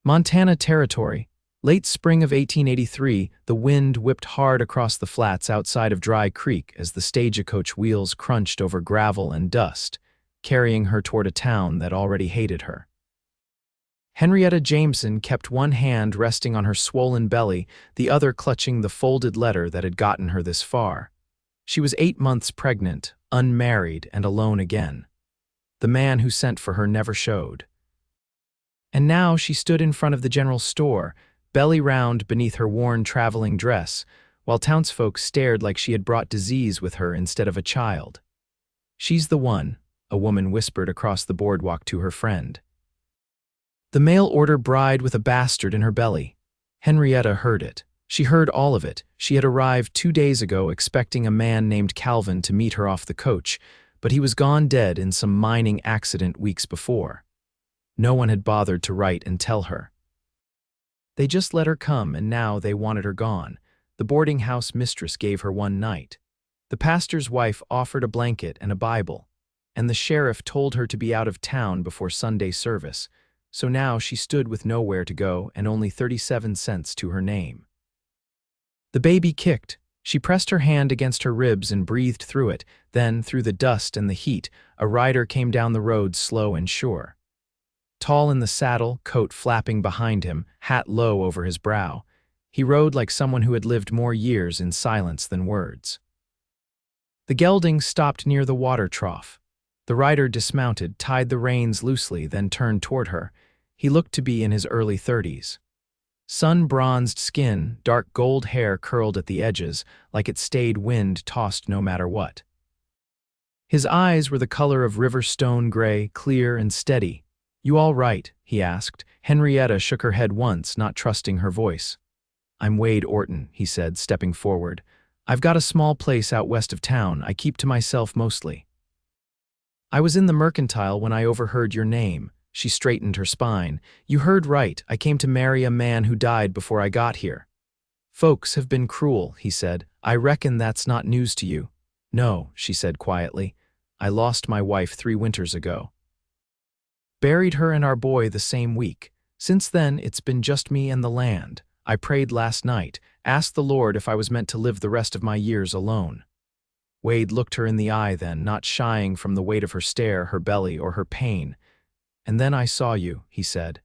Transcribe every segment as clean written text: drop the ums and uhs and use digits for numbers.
Montana Territory. Late spring of 1883, the wind whipped hard across the flats outside of Dry Creek as the stagecoach wheels crunched over gravel and dust, carrying her toward a town that already hated her. Henrietta Jameson kept one hand resting on her swollen belly, the other clutching the folded letter that had gotten her this far. She was 8 months pregnant, unmarried, and alone again. The man who sent for her never showed. And now she stood in front of the general store, belly round beneath her worn traveling dress, while townsfolk stared like she had brought disease with her instead of a child. "She's the one," a woman whispered across the boardwalk to her friend. The mail-order bride with a bastard in her belly. Henrietta heard it. She heard all of it. She had arrived 2 days ago expecting a man named Calvin to meet her off the coach, but he was gone dead in some mining accident weeks before. No one had bothered to write and tell her. They just let her come, and now they wanted her gone. The boarding house mistress gave her one night. The pastor's wife offered a blanket and a Bible, and the sheriff told her to be out of town before Sunday service, so now she stood with nowhere to go and only 37 cents to her name. The baby kicked. She pressed her hand against her ribs and breathed through it. Then, through the dust and the heat, a rider came down the road slow and sure. Tall in the saddle, coat flapping behind him, hat low over his brow, he rode like someone who had lived more years in silence than words. The gelding stopped near the water trough. The rider dismounted, tied the reins loosely, then turned toward her. He looked to be in his early 30s. Sun-bronzed skin, dark gold hair curled at the edges, like it stayed wind-tossed no matter what. His eyes were the color of river stone gray, clear and steady. "You all right?" he asked. Henrietta shook her head once, not trusting her voice. "I'm Wade Orton," he said, stepping forward. "I've got a small place out west of town. I keep to myself mostly." "I was in the mercantile when I overheard your name." She straightened her spine. "You heard right. I came to marry a man who died before I got here." "Folks have been cruel," he said. "I reckon that's not news to you." "No," she said quietly. "I lost my wife 3 winters ago. Buried her and our boy the same week. Since then, it's been just me and the land. I prayed last night, asked the Lord if I was meant to live the rest of my years alone." Wade looked her in the eye then, not shying from the weight of her stare, her belly, or her pain. "And then I saw you," he said.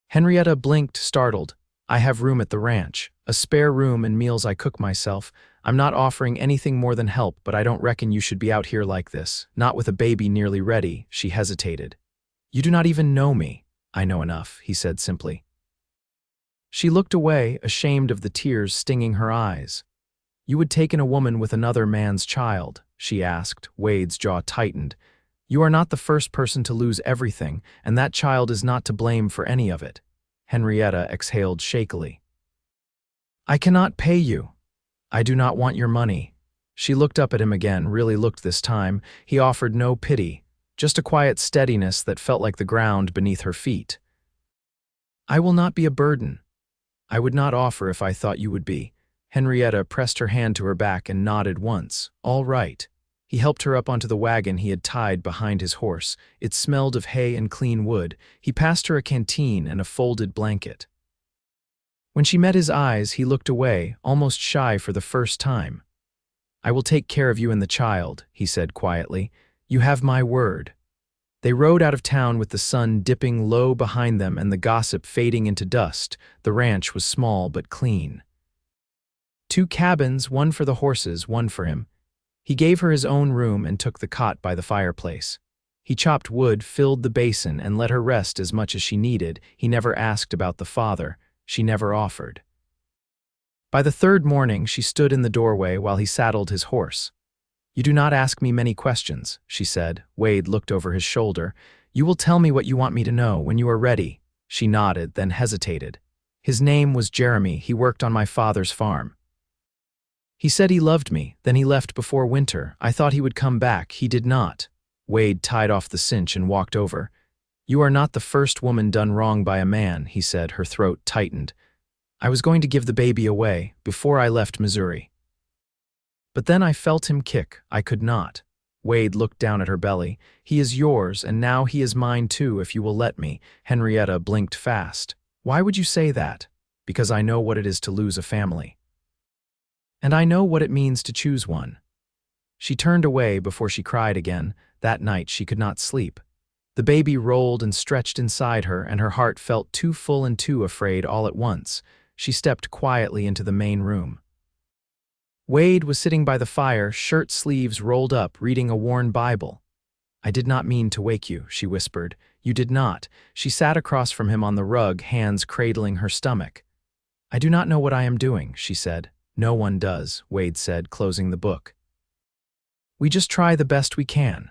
Henrietta blinked, startled. "I have room at the ranch. A spare room and meals I cook myself. I'm not offering anything more than help, but I don't reckon you should be out here like this. Not with a baby nearly ready." She hesitated. "You do not even know me." "I know enough," he said simply. She looked away, ashamed of the tears stinging her eyes. "You would take in a woman with another man's child?" she asked. Wade's jaw tightened. "You are not the first person to lose everything, and that child is not to blame for any of it." Henrietta exhaled shakily. "I cannot pay you. I do not want your money." She looked up at him again, really looked this time. He offered no pity, just a quiet steadiness that felt like the ground beneath her feet. "I will not be a burden. I would not offer if I thought you would be." Henrietta pressed her hand to her back and nodded once. "All right." He helped her up onto the wagon he had tied behind his horse. It smelled of hay and clean wood. He passed her a canteen and a folded blanket. When she met his eyes, he looked away, almost shy for the first time. "I will take care of you and the child," he said quietly. "You have my word." They rode out of town with the sun dipping low behind them and the gossip fading into dust. The ranch was small but clean. 2 cabins, one for the horses, one for him. He gave her his own room and took the cot by the fireplace. He chopped wood, filled the basin, and let her rest as much as she needed. He never asked about the father. She never offered. By the 3rd morning, she stood in the doorway while he saddled his horse. "You do not ask me many questions," she said. Wade looked over his shoulder. "You will tell me what you want me to know when you are ready." She nodded, then hesitated. "His name was Jeremy. He worked on my father's farm. He said he loved me, then he left before winter. I thought he would come back. He did not." Wade tied off the cinch and walked over. "You are not the first woman done wrong by a man," he said, her throat tightened. "I was going to give the baby away before I left Missouri. But then I felt him kick. I could not." Wade looked down at her belly. He is yours, and now he is mine too, if you will let me. Henrietta blinked fast. Why would you say that? Because I know what it is to lose a family. And I know what it means to choose one. She turned away before she cried again. That night she could not sleep. The baby rolled and stretched inside her, and her heart felt too full and too afraid all at once. She stepped quietly into the main room. Wade was sitting by the fire, shirt sleeves rolled up, reading a worn Bible. I did not mean to wake you, she whispered. You did not. She sat across from him on the rug, hands cradling her stomach. I do not know what I am doing, she said. No one does, Wade said, closing the book. We just try the best we can.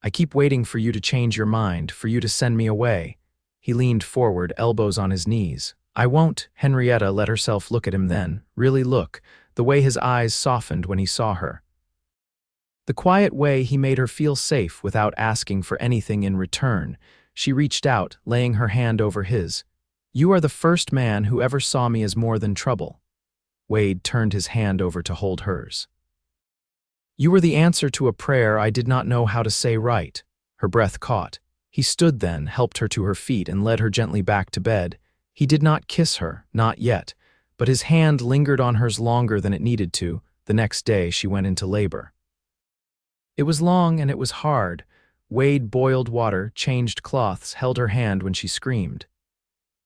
I keep waiting for you to change your mind, for you to send me away. He leaned forward, elbows on his knees. I won't. Henrietta let herself look at him then, really look, the way his eyes softened when he saw her. The quiet way he made her feel safe without asking for anything in return. She reached out, laying her hand over his. You are the first man who ever saw me as more than trouble. Wade turned his hand over to hold hers. You were the answer to a prayer I did not know how to say right. Her breath caught. He stood then, helped her to her feet, and led her gently back to bed. He did not kiss her, not yet, but his hand lingered on hers longer than it needed to. The next day she went into labor. It was long and it was hard. Wade boiled water, changed cloths, held her hand when she screamed.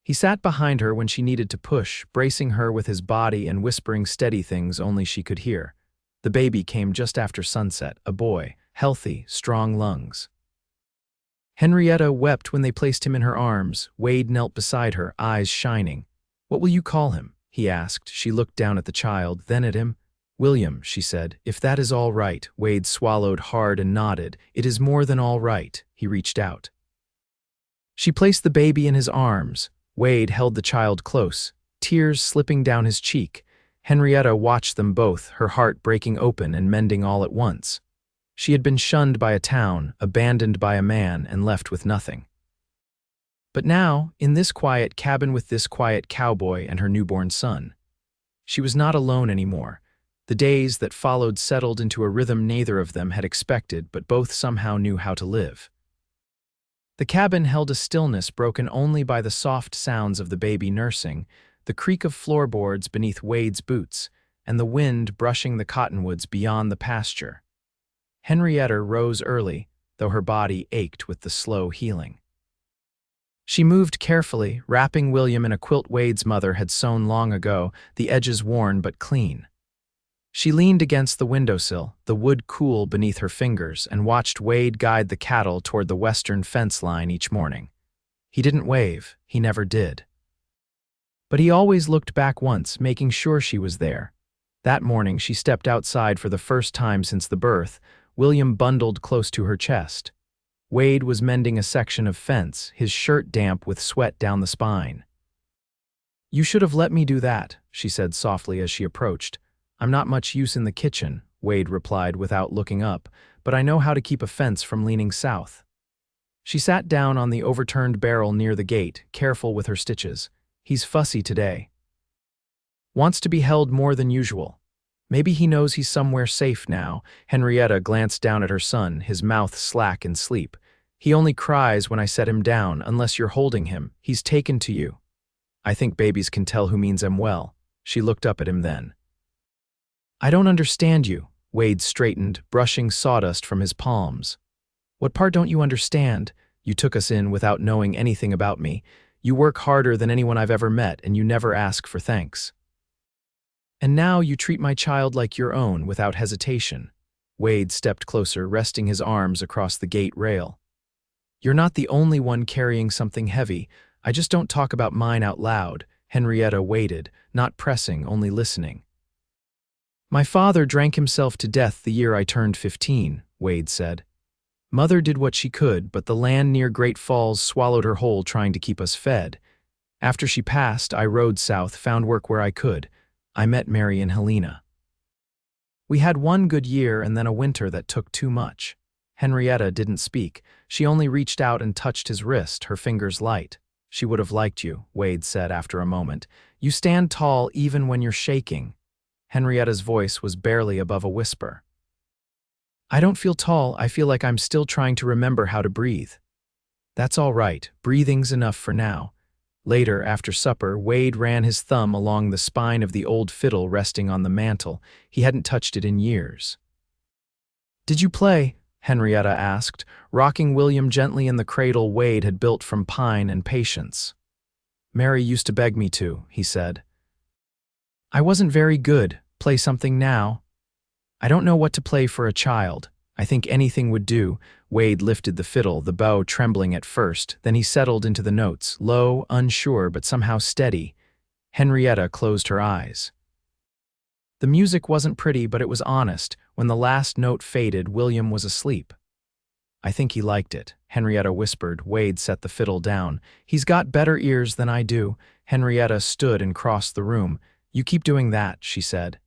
He sat behind her when she needed to push, bracing her with his body and whispering steady things only she could hear. The baby came just after sunset, a boy, healthy, strong lungs. Henrietta wept when they placed him in her arms. Wade knelt beside her, eyes shining. What will you call him? He asked. She looked down at the child, then at him. William, she said, if that is all right. Wade swallowed hard and nodded. It is more than all right. He reached out. She placed the baby in his arms. Wade held the child close, tears slipping down his cheek. Henrietta watched them both, her heart breaking open and mending all at once. She had been shunned by a town, abandoned by a man, and left with nothing. But now, in this quiet cabin with this quiet cowboy and her newborn son, she was not alone anymore. The days that followed settled into a rhythm neither of them had expected, but both somehow knew how to live. The cabin held a stillness broken only by the soft sounds of the baby nursing, the creak of floorboards beneath Wade's boots, and the wind brushing the cottonwoods beyond the pasture. Henrietta rose early, though her body ached with the slow healing. She moved carefully, wrapping William in a quilt Wade's mother had sewn long ago, the edges worn but clean. She leaned against the windowsill, the wood cool beneath her fingers, and watched Wade guide the cattle toward the western fence line each morning. He didn't wave, he never did. But he always looked back once, making sure she was there. That morning she stepped outside for the first time since the birth, William bundled close to her chest. Wade was mending a section of fence, his shirt damp with sweat down the spine. You should have let me do that, she said softly as she approached. I'm not much use in the kitchen, Wade replied without looking up, but I know how to keep a fence from leaning south. She sat down on the overturned barrel near the gate, careful with her stitches. He's fussy today. Wants to be held more than usual. Maybe he knows he's somewhere safe now. Henrietta glanced down at her son, his mouth slack in sleep. He only cries when I set him down, unless you're holding him. He's taken to you. I think babies can tell who means them well. She looked up at him then. I don't understand you. Wade straightened, brushing sawdust from his palms. What part don't you understand? You took us in without knowing anything about me. You work harder than anyone I've ever met, and you never ask for thanks. And now you treat my child like your own without hesitation. Wade stepped closer, resting his arms across the gate rail. You're not the only one carrying something heavy. I just don't talk about mine out loud. Henrietta waited, not pressing, only listening. My father drank himself to death the year I turned 15, Wade said. Mother did what she could, but the land near Great Falls swallowed her whole trying to keep us fed. After she passed, I rode south, found work where I could. I met Mary and Helena. We had one good year and then a winter that took too much. Henrietta didn't speak. She only reached out and touched his wrist, her fingers light. She would have liked you, Wade said after a moment. You stand tall even when you're shaking. Henrietta's voice was barely above a whisper. I don't feel tall, I feel like I'm still trying to remember how to breathe. That's all right, breathing's enough for now. Later, after supper, Wade ran his thumb along the spine of the old fiddle resting on the mantel. He hadn't touched it in years. Did you play? Henrietta asked, rocking William gently in the cradle Wade had built from pine and patience. Mary used to beg me to, he said. I wasn't very good. Play something now. I don't know what to play for a child. I think anything would do. Wade lifted the fiddle, the bow trembling at first, then he settled into the notes, low, unsure, but somehow steady. Henrietta closed her eyes. The music wasn't pretty, but it was honest. When the last note faded, William was asleep. I think he liked it, Henrietta whispered. Wade set the fiddle down. He's got better ears than I do. Henrietta stood and crossed the room. You keep doing that, she said.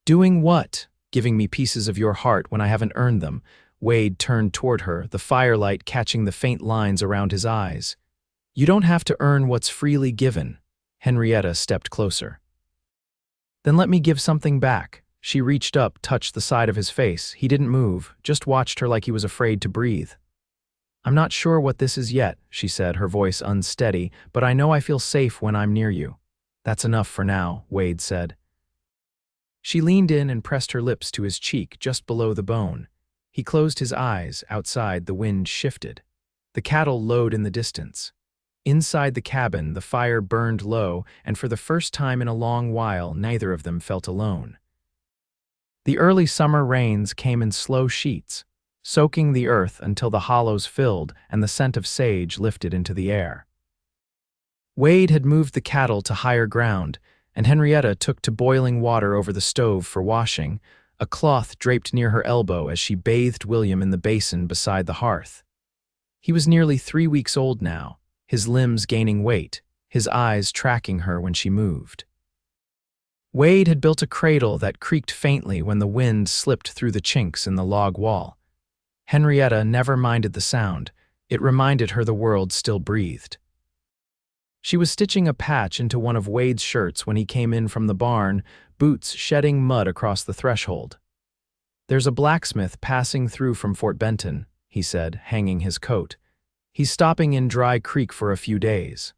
Doing what? Giving me pieces of your heart when I haven't earned them. Wade turned toward her, the firelight catching the faint lines around his eyes. You don't have to earn what's freely given. Henrietta stepped closer. Then let me give something back. She reached up, touched the side of his face. He didn't move, just watched her like he was afraid to breathe. I'm not sure what this is yet, she said, her voice unsteady, but I know I feel safe when I'm near you. That's enough for now, Wade said. She leaned in and pressed her lips to his cheek just below the bone. He closed his eyes. Outside, the wind shifted. The cattle lowed in the distance. Inside the cabin, the fire burned low, and for the first time in a long while, neither of them felt alone. The early summer rains came in slow sheets, soaking the earth until the hollows filled and the scent of sage lifted into the air. Wade had moved the cattle to higher ground, and Henrietta took to boiling water over the stove for washing, a cloth draped near her elbow as she bathed William in the basin beside the hearth. He was nearly 3 weeks old now, his limbs gaining weight, his eyes tracking her when she moved. Wade had built a cradle that creaked faintly when the wind slipped through the chinks in the log wall. Henrietta never minded the sound. It reminded her the world still breathed. She was stitching a patch into one of Wade's shirts when he came in from the barn, boots shedding mud across the threshold. There's a blacksmith passing through from Fort Benton, he said, hanging his coat. He's stopping in Dry Creek for a few days.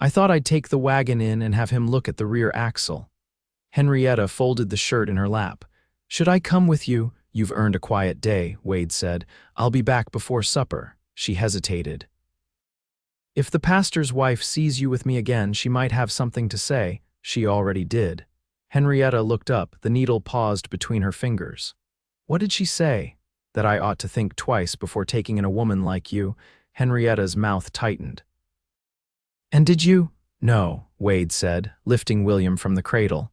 I thought I'd take the wagon in and have him look at the rear axle. Henrietta folded the shirt in her lap. Should I come with you? You've earned a quiet day, Wade said. I'll be back before supper. She hesitated. If the pastor's wife sees you with me again, she might have something to say. She already did. Henrietta looked up, the needle paused between her fingers. What did she say? That I ought to think twice before taking in a woman like you. Henrietta's mouth tightened. And did you? No, Wade said, lifting William from the cradle.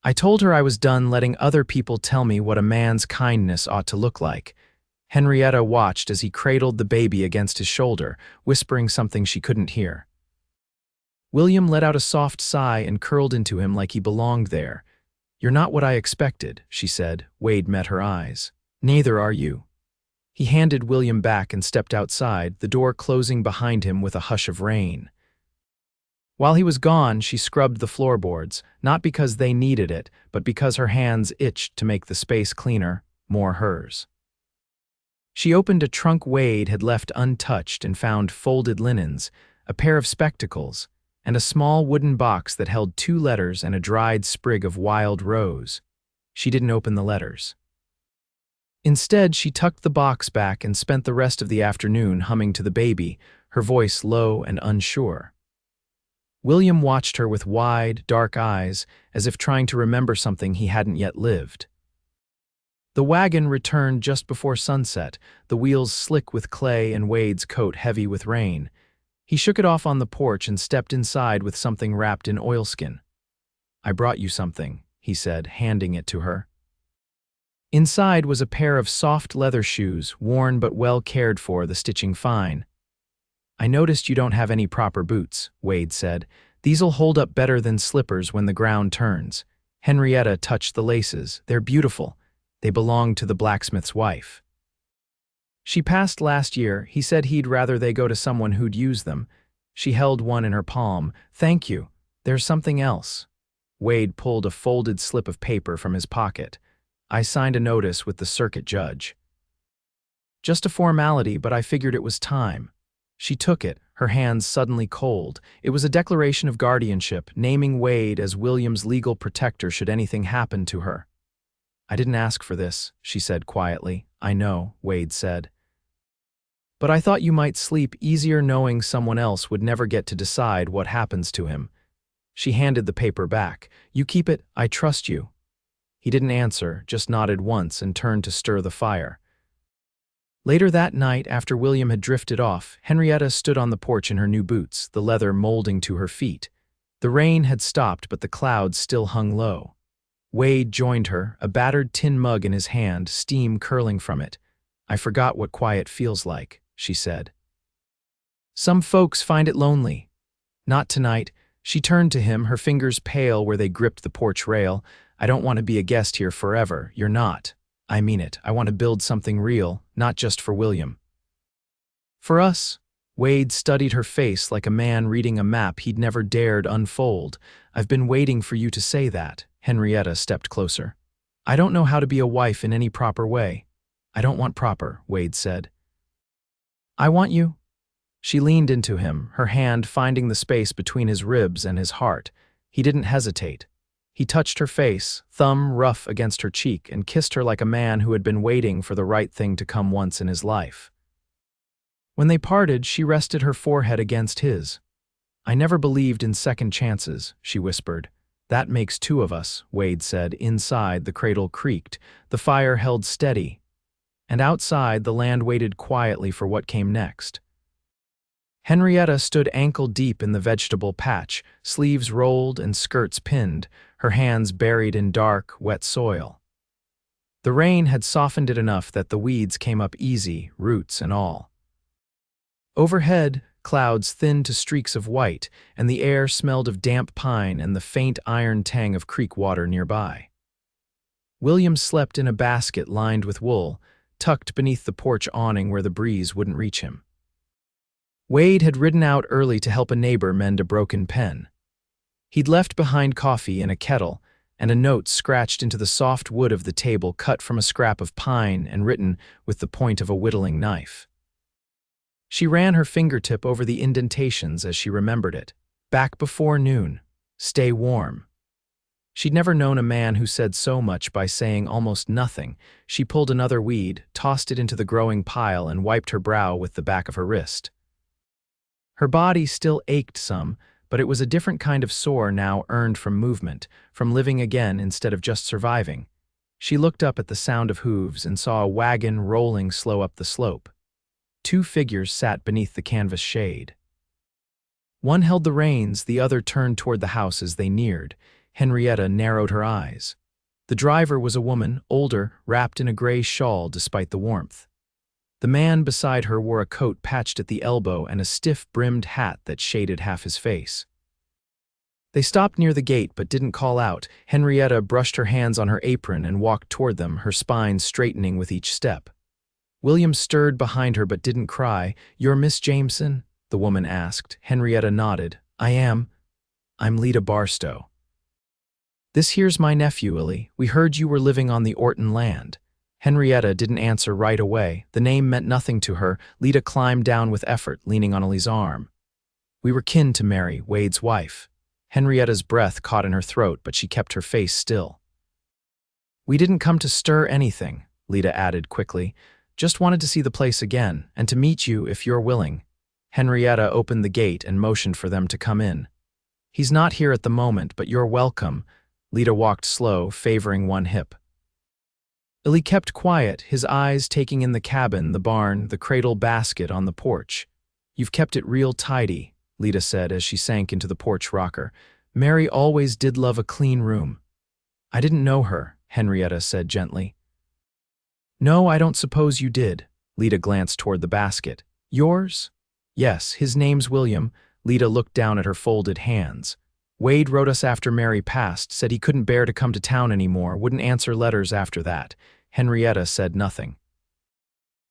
I told her I was done letting other people tell me what a man's kindness ought to look like. Henrietta watched as he cradled the baby against his shoulder, whispering something she couldn't hear. William let out a soft sigh and curled into him like he belonged there. You're not what I expected, she said. Wade met her eyes. Neither are you. He handed William back and stepped outside, the door closing behind him with a hush of rain. While he was gone, she scrubbed the floorboards, not because they needed it, but because her hands itched to make the space cleaner, more hers. She opened a trunk Wade had left untouched and found folded linens, a pair of spectacles, and a small wooden box that held 2 letters and a dried sprig of wild rose. She didn't open the letters. Instead, she tucked the box back and spent the rest of the afternoon humming to the baby, her voice low and unsure. William watched her with wide, dark eyes, as if trying to remember something he hadn't yet lived. The wagon returned just before sunset, the wheels slick with clay and Wade's coat heavy with rain. He shook it off on the porch and stepped inside with something wrapped in oilskin. I brought you something, he said, handing it to her. Inside was a pair of soft leather shoes, worn but well cared for, the stitching fine. I noticed you don't have any proper boots, Wade said. These'll hold up better than slippers when the ground turns. Henrietta touched the laces. They're beautiful. They belonged to the blacksmith's wife. She passed last year. He said he'd rather they go to someone who'd use them. She held one in her palm. Thank you. There's something else. Wade pulled a folded slip of paper from his pocket. I signed a notice with the circuit judge. Just a formality, but I figured it was time. She took it, her hands suddenly cold. It was a declaration of guardianship, naming Wade as William's legal protector should anything happen to her. I didn't ask for this, she said quietly. I know, Wade said. But I thought you might sleep easier knowing someone else would never get to decide what happens to him. She handed the paper back. You keep it, I trust you. He didn't answer, just nodded once and turned to stir the fire. Later that night, after William had drifted off, Henrietta stood on the porch in her new boots, the leather molding to her feet. The rain had stopped, but the clouds still hung low. Wade joined her, a battered tin mug in his hand, steam curling from it. I forgot what quiet feels like, she said. Some folks find it lonely. Not tonight. She turned to him, her fingers pale where they gripped the porch rail. I don't want to be a guest here forever. You're not. I mean it. I want to build something real, not just for William. For us. Wade studied her face like a man reading a map he'd never dared unfold. I've been waiting for you to say that. Henrietta stepped closer. I don't know how to be a wife in any proper way. I don't want proper, Wade said. I want you. She leaned into him, her hand finding the space between his ribs and his heart. He didn't hesitate. He touched her face, thumb rough against her cheek, and kissed her like a man who had been waiting for the right thing to come once in his life. When they parted, she rested her forehead against his. I never believed in second chances, she whispered. That makes two of us, Wade said. Inside, the cradle creaked. The fire held steady. And outside, the land waited quietly for what came next. Henrietta stood ankle-deep in the vegetable patch, sleeves rolled and skirts pinned, her hands buried in dark, wet soil. The rain had softened it enough that the weeds came up easy, roots and all. Overhead, clouds thinned to streaks of white, and the air smelled of damp pine and the faint iron tang of creek water nearby. William slept in a basket lined with wool, tucked beneath the porch awning where the breeze wouldn't reach him. Wade had ridden out early to help a neighbor mend a broken pen. He'd left behind coffee in a kettle and a note scratched into the soft wood of the table cut from a scrap of pine and written with the point of a whittling knife. She ran her fingertip over the indentations as she remembered it. Back before noon. Stay warm. She'd never known a man who said so much by saying almost nothing. She pulled another weed, tossed it into the growing pile, and wiped her brow with the back of her wrist. Her body still ached some, but it was a different kind of sore now earned from movement, from living again instead of just surviving. She looked up at the sound of hooves and saw a wagon rolling slow up the slope. Two figures sat beneath the canvas shade. One held the reins, the other turned toward the house as they neared. Henrietta narrowed her eyes. The driver was a woman, older, wrapped in a gray shawl despite the warmth. The man beside her wore a coat patched at the elbow and a stiff-brimmed hat that shaded half his face. They stopped near the gate but didn't call out. Henrietta brushed her hands on her apron and walked toward them, her spine straightening with each step. William stirred behind her but didn't cry. "You're Miss Jameson?" the woman asked. Henrietta nodded. "I am. I'm Lita Barstow." "This here's my nephew, Illy. We heard you were living on the Orton land." Henrietta didn't answer right away. The name meant nothing to her. Lita climbed down with effort, leaning on Illy's arm. "We were kin to Mary, Wade's wife." Henrietta's breath caught in her throat, but she kept her face still. "We didn't come to stir anything," Lita added quickly. "Just wanted to see the place again, and to meet you if you're willing." Henrietta opened the gate and motioned for them to come in. "He's not here at the moment, but you're welcome." Lita walked slow, favoring one hip. Illy kept quiet, his eyes taking in the cabin, the barn, the cradle basket on the porch. "You've kept it real tidy," Lita said as she sank into the porch rocker. "Mary always did love a clean room." "I didn't know her," Henrietta said gently. "No, I don't suppose you did." Lita glanced toward the basket. "Yours?" "Yes, his name's William." Lita looked down at her folded hands. "Wade wrote us after Mary passed, said he couldn't bear to come to town anymore, wouldn't answer letters after that." Henrietta said nothing.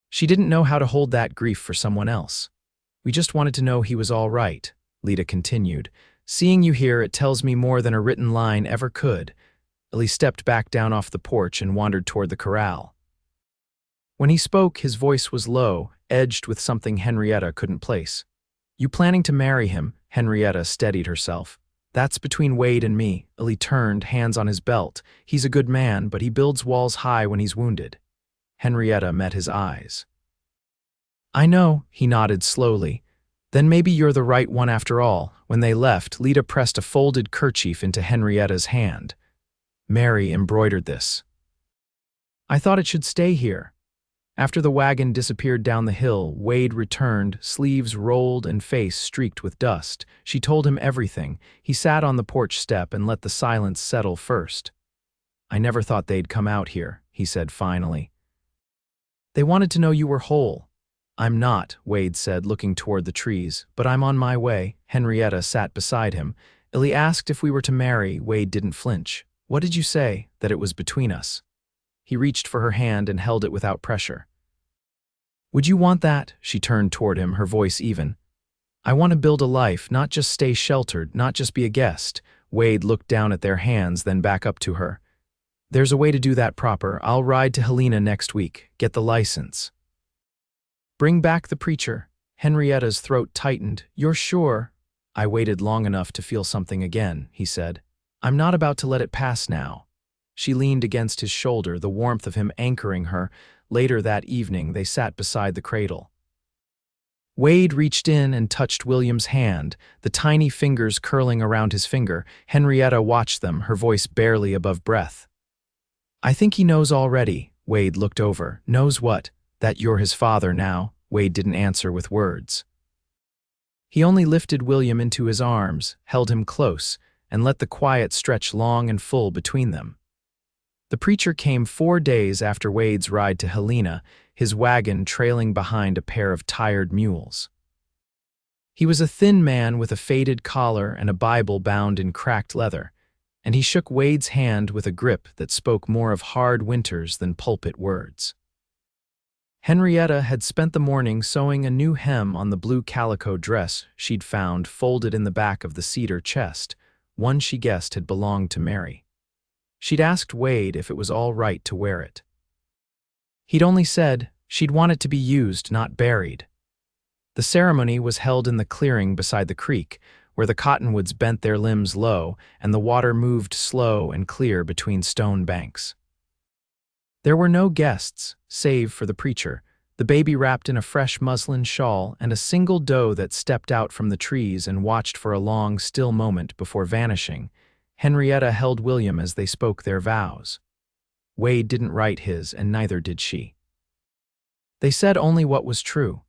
She didn't know how to hold that grief for someone else. "We just wanted to know he was all right," Lita continued. "Seeing you here, it tells me more than a written line ever could. Illy stepped back down off the porch and wandered toward the corral. When he spoke, his voice was low, edged with something Henrietta couldn't place. "You planning to marry him?" Henrietta steadied herself. "That's between Wade and me." Illy turned, hands on his belt. "He's a good man, but he builds walls high when he's wounded." Henrietta met his eyes. "I know," he nodded slowly. "Then maybe you're the right one after all." When they left, Lita pressed a folded kerchief into Henrietta's hand. "Mary embroidered this. I thought it should stay here." After the wagon disappeared down the hill, Wade returned, sleeves rolled and face streaked with dust. She told him everything. He sat on the porch step and let the silence settle first. "I never thought they'd come out here," he said finally. "They wanted to know you were whole." "I'm not," Wade said, looking toward the trees, "but I'm on my way." Henrietta sat beside him. Illy asked if we were to marry. Wade didn't flinch. "What did you say?" "That it was between us." He reached for her hand and held it without pressure. "Would you want that?" She turned toward him, her voice even. "I want to build a life, not just stay sheltered, not just be a guest." Wade looked down at their hands, then back up to her. "There's a way to do that proper. I'll ride to Helena next week, get the license." "Bring back the preacher." Henrietta's throat tightened. "You're sure?" "I waited long enough to feel something again," he said. "I'm not about to let it pass now." She leaned against his shoulder, the warmth of him anchoring her. Later that evening, they sat beside the cradle. Wade reached in and touched William's hand, the tiny fingers curling around his finger. Henrietta watched them, her voice barely above breath. "I think he knows already." Wade looked over. "Knows what?" "That you're his father now." Wade didn't answer with words. He only lifted William into his arms, held him close, and let the quiet stretch long and full between them. The preacher came 4 days after Wade's ride to Helena, his wagon trailing behind a pair of tired mules. He was a thin man with a faded collar and a Bible bound in cracked leather, and he shook Wade's hand with a grip that spoke more of hard winters than pulpit words. Henrietta had spent the morning sewing a new hem on the blue calico dress she'd found folded in the back of the cedar chest, one she guessed had belonged to Mary. She'd asked Wade if it was all right to wear it. He'd only said she'd want it to be used, not buried. The ceremony was held in the clearing beside the creek, where the cottonwoods bent their limbs low and the water moved slow and clear between stone banks. There were no guests, save for the preacher, the baby wrapped in a fresh muslin shawl, and a single doe that stepped out from the trees and watched for a long, still moment before vanishing. Henrietta held William as they spoke their vows. Wade didn't write his, and neither did she. They said only what was true,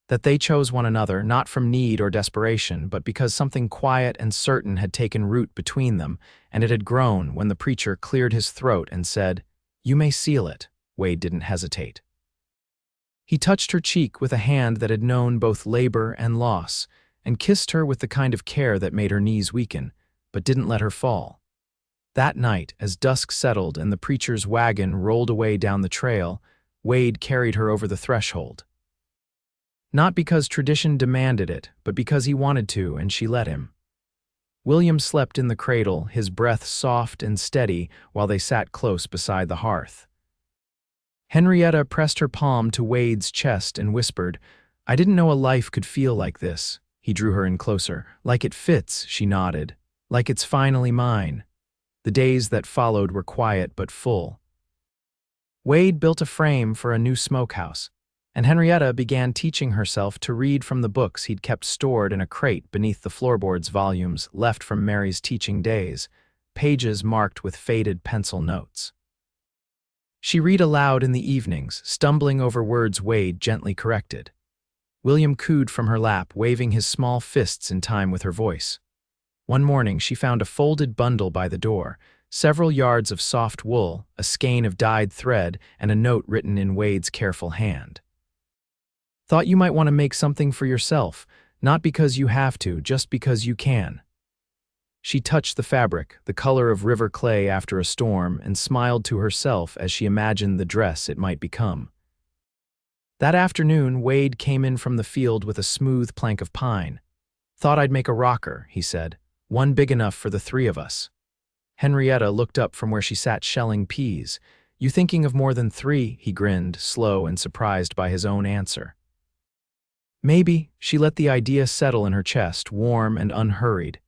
that they chose one another not from need or desperation, but because something quiet and certain had taken root between them, and it had grown when the preacher cleared his throat and said, "You may seal it." Wade didn't hesitate. He touched her cheek with a hand that had known both labor and loss, and kissed her with the kind of care that made her knees weaken, but didn't let her fall. That night, as dusk settled and the preacher's wagon rolled away down the trail, Wade carried her over the threshold. Not because tradition demanded it, but because he wanted to, and she let him. William slept in the cradle, his breath soft and steady, while they sat close beside the hearth. Henrietta pressed her palm to Wade's chest and whispered, "I didn't know a life could feel like this." He drew her in closer. "Like it fits," she nodded. "Like it's finally mine." The days that followed were quiet but full. Wade built a frame for a new smokehouse, and Henrietta began teaching herself to read from the books he'd kept stored in a crate beneath the floorboards, volumes left from Mary's teaching days, pages marked with faded pencil notes. She read aloud in the evenings, stumbling over words Wade gently corrected. William cooed from her lap, waving his small fists in time with her voice. One morning she found a folded bundle by the door, several yards of soft wool, a skein of dyed thread, and a note written in Wade's careful hand. "Thought you might want to make something for yourself, not because you have to, just because you can." She touched the fabric, the color of river clay after a storm, and smiled to herself as she imagined the dress it might become. That afternoon, Wade came in from the field with a smooth plank of pine. "Thought I'd make a rocker," he said, "one big enough for the 3 of us." Henrietta looked up from where she sat shelling peas. You thinking of more than 3? He grinned, slow and surprised by his own answer. Maybe. She let the idea settle in her chest, warm and unhurried.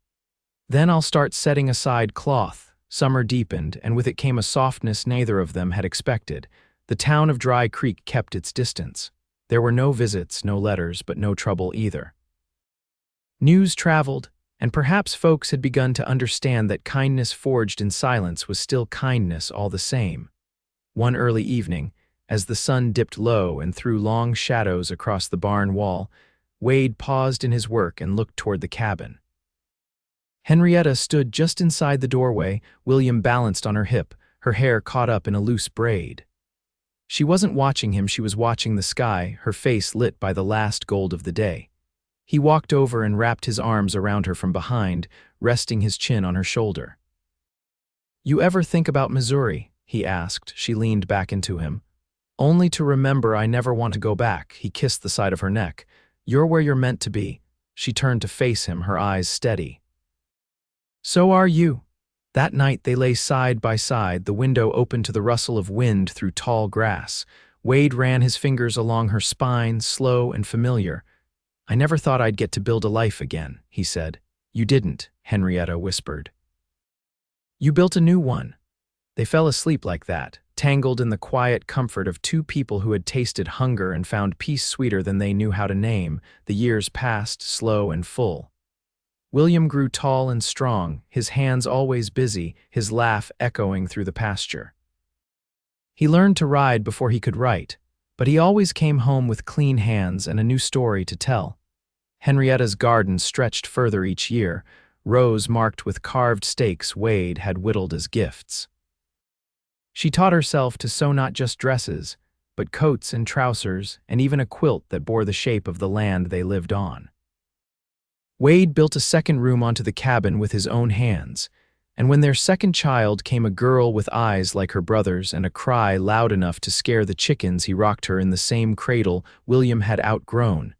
Then I'll start setting aside cloth. Summer deepened, and with it came a softness neither of them had expected. The town of Dry Creek kept its distance. There were no visits, no letters, but no trouble either. News traveled, and perhaps folks had begun to understand that kindness forged in silence was still kindness all the same. One early evening, as the sun dipped low and threw long shadows across the barn wall, Wade paused in his work and looked toward the cabin. Henrietta stood just inside the doorway, William balanced on her hip, her hair caught up in a loose braid. She wasn't watching him, she was watching the sky, her face lit by the last gold of the day. He walked over and wrapped his arms around her from behind, resting his chin on her shoulder. "You ever think about Missouri?" he asked. She leaned back into him. "Only to remember I never want to go back." He kissed the side of her neck. "You're where you're meant to be." She turned to face him, her eyes steady. "So are you." That night they lay side by side, the window open to the rustle of wind through tall grass. Wade ran his fingers along her spine, slow and familiar. "I never thought I'd get to build a life again," he said. "You didn't," Henrietta whispered. "You built a new one." They fell asleep like that, tangled in the quiet comfort of two people who had tasted hunger and found peace sweeter than they knew how to name. The years passed, slow and full. William grew tall and strong, his hands always busy, his laugh echoing through the pasture. He learned to ride before he could write, but he always came home with clean hands and a new story to tell. Henrietta's garden stretched further each year, rows marked with carved stakes Wade had whittled as gifts. She taught herself to sew not just dresses, but coats and trousers, and even a quilt that bore the shape of the land they lived on. Wade built a second room onto the cabin with his own hands, and when their second child came, a girl with eyes like her brother's and a cry loud enough to scare the chickens, he rocked her in the same cradle William had outgrown.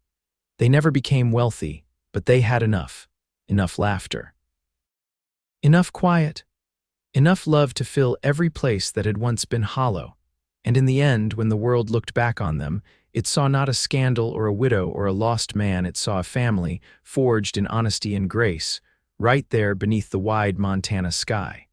They never became wealthy, but they had enough laughter. Enough quiet. Enough love to fill every place that had once been hollow. And in the end, when the world looked back on them, it saw not a scandal or a widow or a lost man, it saw a family, forged in honesty and grace, right there beneath the wide Montana sky.